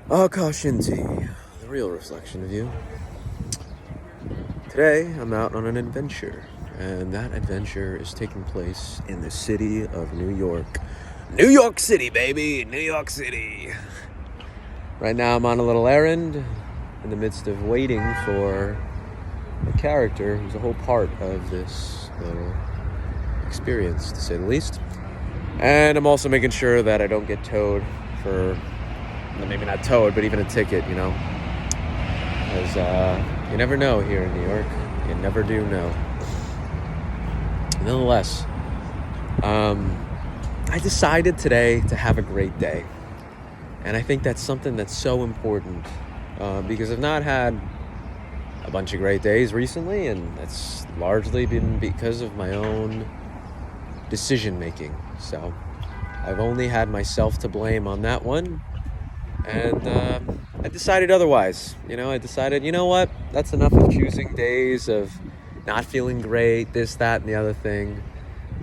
Shinji, the real reflection of you. Today, I'm out on an adventure, and that adventure is taking place in the city of New York. New York City, baby! New York City! Right now, I'm on a little errand in the midst of waiting for a character who's a whole part of this little experience, to say the least. And I'm also making sure that I don't get towed for, maybe not towed, but even a ticket, Because you never know here in New York. You never do know. Nonetheless, I decided today to have a great day. And I think that's something that's so important because I've not had a bunch of great days recently, and that's largely been because of my own decision making. So I've only had myself to blame on that one. And I decided otherwise. I decided, you know what? That's enough of choosing days of not feeling great, this, that, and the other thing.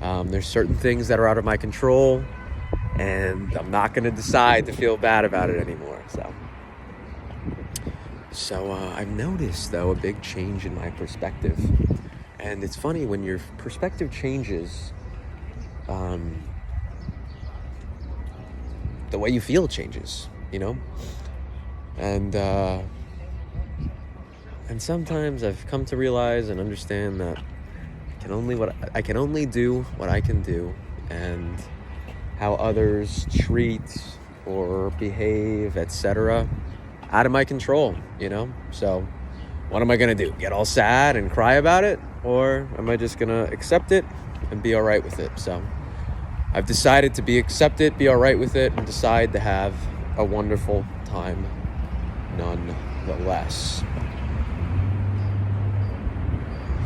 There's certain things that are out of my control, and I'm not going to decide to feel bad about it anymore. So I've noticed, though, a big change in my perspective. And it's funny, when your perspective changes, the way you feel changes. And sometimes I've come to realize and understand that I can only do what I can do, and how others treat or behave, etc., out of my control. So what am I gonna do? Get all sad and cry about it, or am I just gonna accept it and be all right with it? So I've decided to accept it, be all right with it, and decide to have a wonderful time nonetheless.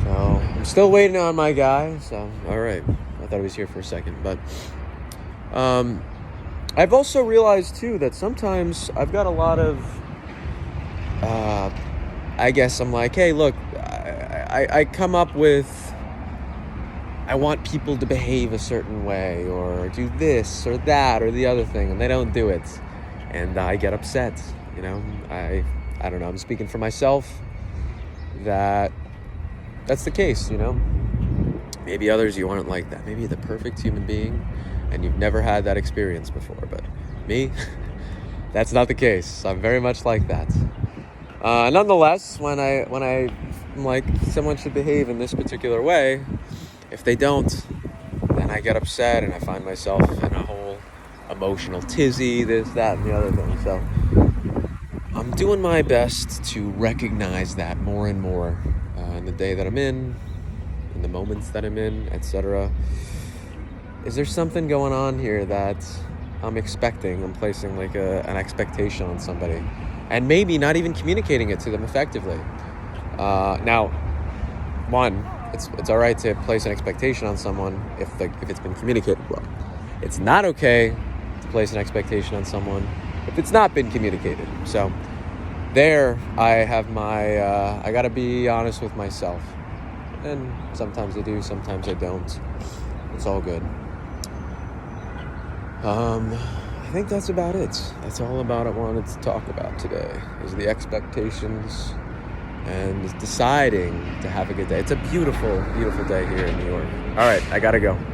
So I'm still waiting on my guy. So all right, I thought he was here for a second, but I've also realized too that sometimes I've got a lot of I guess I'm like, hey, look, I come up with, I want people to behave a certain way or do this or that or the other thing, and they don't do it. And I get upset, I don't know, I'm speaking for myself that's the case, Maybe others, you aren't like that. Maybe you're the perfect human being and you've never had that experience before. But me, that's not the case. I'm very much like that. Nonetheless, when I'm like, someone should behave in this particular way, if they don't, then I get upset and I find myself in a whole emotional tizzy, this, that, and the other thing. So I'm doing my best to recognize that more and more in the day that I'm in the moments that I'm in, etc. Is there something going on here that I'm expecting? I'm placing like an expectation on somebody, and maybe not even communicating it to them effectively. Now, one, it's all right to place an expectation on someone if it's been communicated well. It's not okay to place an expectation on someone if it's not been communicated. So there I have my I gotta be honest with myself, and sometimes I do, sometimes I don't. It's all good. I think that's about it. That's all about I wanted to talk about today, is the expectations and deciding to have a good day. It's a beautiful, beautiful day here in New York. All right, I gotta go.